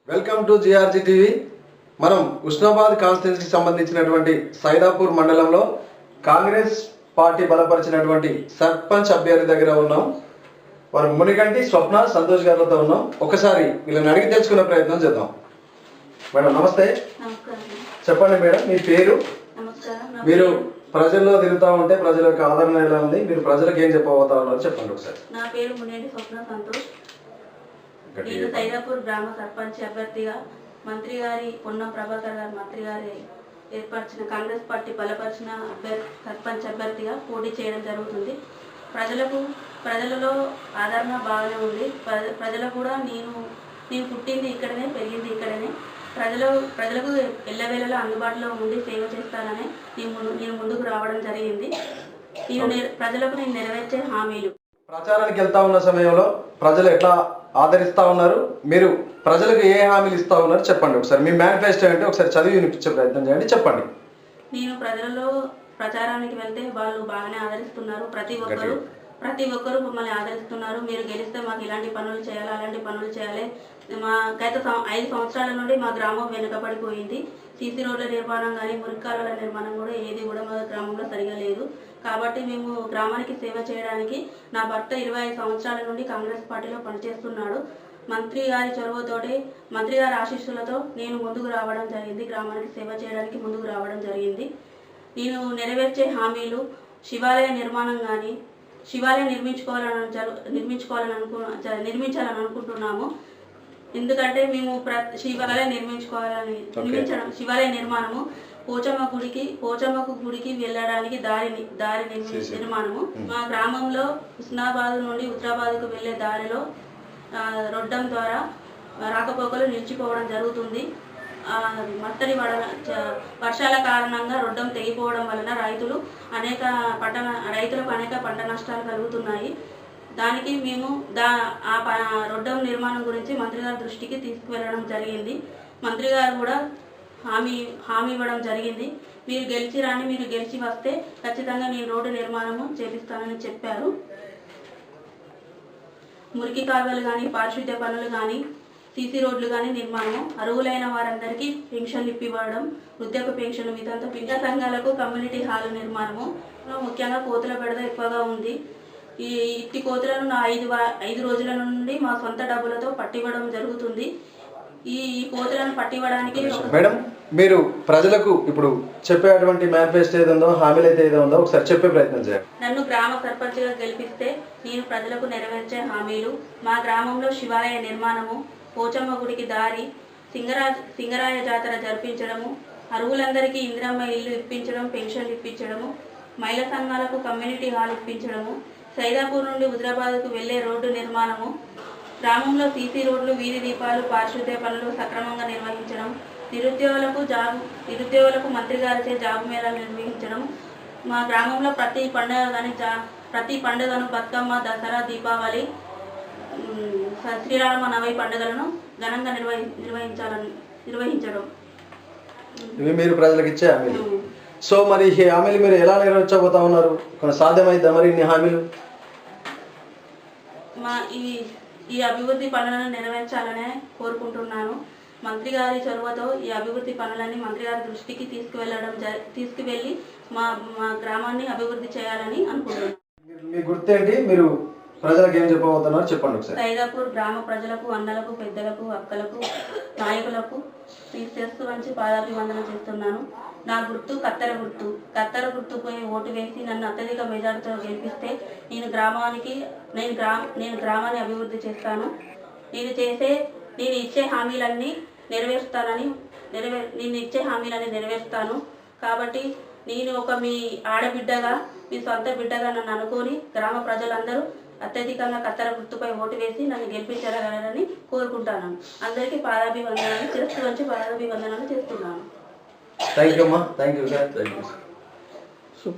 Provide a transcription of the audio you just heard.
Welcome to GRG TV. మనం ఉస్నాబాద్ కాన్స్టిట్యున్సీకి సంబంధించినటువంటి సైదాపూర్ మండలంలో కాంగ్రెస్ పార్టీ బలపరిచినటువంటి సర్పంచ్ అభ్యర్థి దగ్గర ఉన్నాం. వారు మునిగంటి స్వప్న సంతోష్ గారితో ఉన్నాం. ఒకసారి వీళ్ళని అడిగి తెలుసుకునే ప్రయత్నం చేద్దాం. మేడం నమస్తే. చెప్పండి మేడం, మీ పేరు? మీరు ప్రజల్లో తిరుగుతూ ఉంటే ప్రజల యొక్క ఆదరణ ఎలా ఉంది? మీరు ప్రజలకు ఏం చెప్పబోతా ఉన్నారు చెప్పండి ఒకసారి. నా పేరు మునిగంటి స్వప్న సంతోష్. నేను సైదాపూర్ గ్రామ సర్పంచ్ అభ్యర్థిగా మంత్రి గారి పొన్నం ప్రభాకర్ గారు మంత్రి గారి ఏర్పరిచిన కాంగ్రెస్ పార్టీ బలపరిచిన సర్పంచ్ అభ్యర్థిగా పోటీ చేయడం జరుగుతుంది. ప్రజలలో ఆదరణ బాగానే ఉంది. ప్రజలకు కూడా నేను పుట్టింది ఇక్కడనే, పెరిగింది ఇక్కడనే. ప్రజలకు ఎల్లవేళలా అందుబాటులో ఉండి సేవ చేస్తానని నేను ముందుకు రావడం జరిగింది. ప్రజలకు నేను నెరవేర్చే హామీలు. ప్రచారానికి వెళ్తా ఉన్న సమయంలో ప్రజలు ఎట్లా ఆదరిస్తా ఉన్నారు, మీరు ప్రజలకు ఏ హామీలు ఇస్తా ఉన్నారు చెప్పండి ఒకసారి. మీ మేనిఫెస్టో అంటే ఒకసారి చదివి వినిపించే ప్రయత్నం చేయండి, చెప్పండి. నేను ప్రజలలో ప్రచారానికి వెళ్తే వాళ్ళు బాగానే ఆదరిస్తున్నారు. ప్రతి ఒక్కరు మమ్మల్ని ఆదరిస్తున్నారు. మీరు గెలిస్తే మాకు ఇలాంటి పనులు చేయాలి, అలాంటి పనులు చేయాలి. మా గత 5 సంవత్సరాల నుండి మా గ్రామం వెనుకబడిపోయింది. సీసీ రోడ్ల నిర్మాణం కానీ, మురికాలుల నిర్మాణం కూడా ఏది కూడా మా గ్రామంలో సరిగా లేదు. కాబట్టి మేము గ్రామానికి సేవ చేయడానికి, నా భర్త 25 సంవత్సరాల నుండి కాంగ్రెస్ పార్టీలో పనిచేస్తున్నాడు. మంత్రి గారి చొరవతోటి, మంత్రి గారి ఆశీస్సులతో నేను ముందుకు రావడం జరిగింది. గ్రామానికి సేవ చేయడానికి ముందుకు రావడం జరిగింది. నేను నెరవేర్చే హామీలు శివాలయ నిర్మాణం కానీ, శివాలయం నిర్మించాలని అనుకుంటున్నాము. ఎందుకంటే మేము శివాలయ నిర్మాణము, పోచమ్మకు గుడికి వెళ్ళడానికి దారి నిర్మాణము, మా గ్రామంలో హుస్నాబాద్ నుండి ఉత్తరాబాద్కు వెళ్ళే దారిలో రొడ్డం ద్వారా రాకపోకలు నిలిచిపోవడం జరుగుతుంది. వర్షాల కారణంగా రొడ్డం తెగిపోవడం వలన రైతులకు అనేక పంట నష్టాలు కలుగుతున్నాయి. దానికి మేము రొడ్డం నిర్మాణం గురించి మంత్రి గారి దృష్టికి తీసుకువెళ్ళడం జరిగింది. మంత్రి గారు కూడా హామీ ఇవ్వడం జరిగింది. మీరు గెలిచి వస్తే ఖచ్చితంగా నేను రోడ్డు నిర్మాణము చేపిస్తానని చెప్పారు. మురికి కాలువలు కానీ, పారిశుద్ధ్య పనులు కానీ, సీసీ రోడ్లు కానీ నిర్మాణం, అర్హులైన వారందరికీ పెన్షన్లు ఇప్పివ్వడం, వృద్ధాప్య పెన్షన్, మిగతా పింఛ సంఘాలకు కమ్యూనిటీ హాల్ నిర్మాణము. ముఖ్యంగా కోతుల బెడద ఎక్కువగా ఉంది. ఇట్టి కోతులను నా 5 రోజుల నుండి మా సొంత డబ్బులతో పట్టివ్వడం జరుగుతుంది. ఈ కోతులను పట్టివ్వడానికి మేడం, మీరు ప్రజలకు ఇప్పుడు చెప్పేటువంటి మేనిఫెస్టో ఏదో హామీలు అయితే ఏదో ఉందో ఒకసారి చెప్పే ప్రయత్నం చేయండి. నన్ను గ్రామ సర్పంచ్గా గెలిపిస్తే నేను ప్రజలకు నెరవేర్చే హామీలు: మా గ్రామంలో శివాలయ నిర్మాణము, పోచమ్మ గుడికి దారి, సింగరాయ జాతర జరిపించడము, అర్హులందరికీ ఇందిరమ్మ ఇల్లు ఇప్పించడం, పెన్షన్లు ఇప్పించడము, మహిళా సంఘాలకు కమ్యూనిటీ హాల్ ఇప్పించడము, సైదాపూర్ నుండి హుజరాబాద్కు వెళ్లే రోడ్డు నిర్మాణము, గ్రామంలో సీసీ రోడ్లు, వీధి దీపాలు, పారిశుద్ధ్య పనులు సక్రమంగా నిర్వహించడం, నిరుద్యోగులకు మంత్రి గారిచే జాబు మేళాలు నిర్వహించడం, మా గ్రామంలో ప్రతి పండుగను బతుకమ్మ, దసరా, దీపావళి, శ్రీరామ నవమి పండుగలను ఘనంగా నిర్వహించడం. ఇవి మీరు ప్రజలకు ఇచ్చే హామీలు. సో మరి ఈ హామీలు మీరు ఎలా నెరవేర్చబోతా ఉన్నారు? సాధ్యమైద్దా మరి ఇన్ని హామీలు? ఈ అభివృద్ధి పనులను నెరవేర్చాలనే కోరుకుంటున్నాను. మంత్రి గారి చొరవతో ఈ అభివృద్ధి పనులని మంత్రి గారి దృష్టికి తీసుకువెళ్ళి మా గ్రామాన్ని అభివృద్ధి చేయాలని అనుకుంటున్నాను. మీ గుర్తేంటి? మీరు ప్రజలకు ఏం చెప్పబోతున్నారు చెప్పండి ఒకసారి. సైదాపూర్ గ్రామ ప్రజలకు, అన్నలకు, పెద్దలకు, అక్కలకు, నాయకులకు శిరస్సు వంచి పాదాభివందనం చేస్తున్నాను. నా గుర్తు కత్తెర గుర్తుపై ఓటు వేసి నన్ను అత్యధిక మెజార్టీతో గెలిపిస్తే నేను గ్రామాన్ని అభివృద్ధి చేస్తాను. నేను ఇచ్చే హామీలన్నీ నెరవేరుస్తాను. కాబట్టి నేను మీ ఆడబిడ్డగా, మీ సొంత బిడ్డగా నన్ను అనుకొని గ్రామ ప్రజలందరూ అత్యధికంగా కత్తెర గుర్తుపై ఓటు వేసి నన్ను గెలిపించగలరని కోరుకుంటాను. అందరికీ శిరస్సు వంచి పాదాభివందనాలు చేస్తున్నాను. థ్యాంక్ యూ అమ్మా. Thank you sir. Thank you.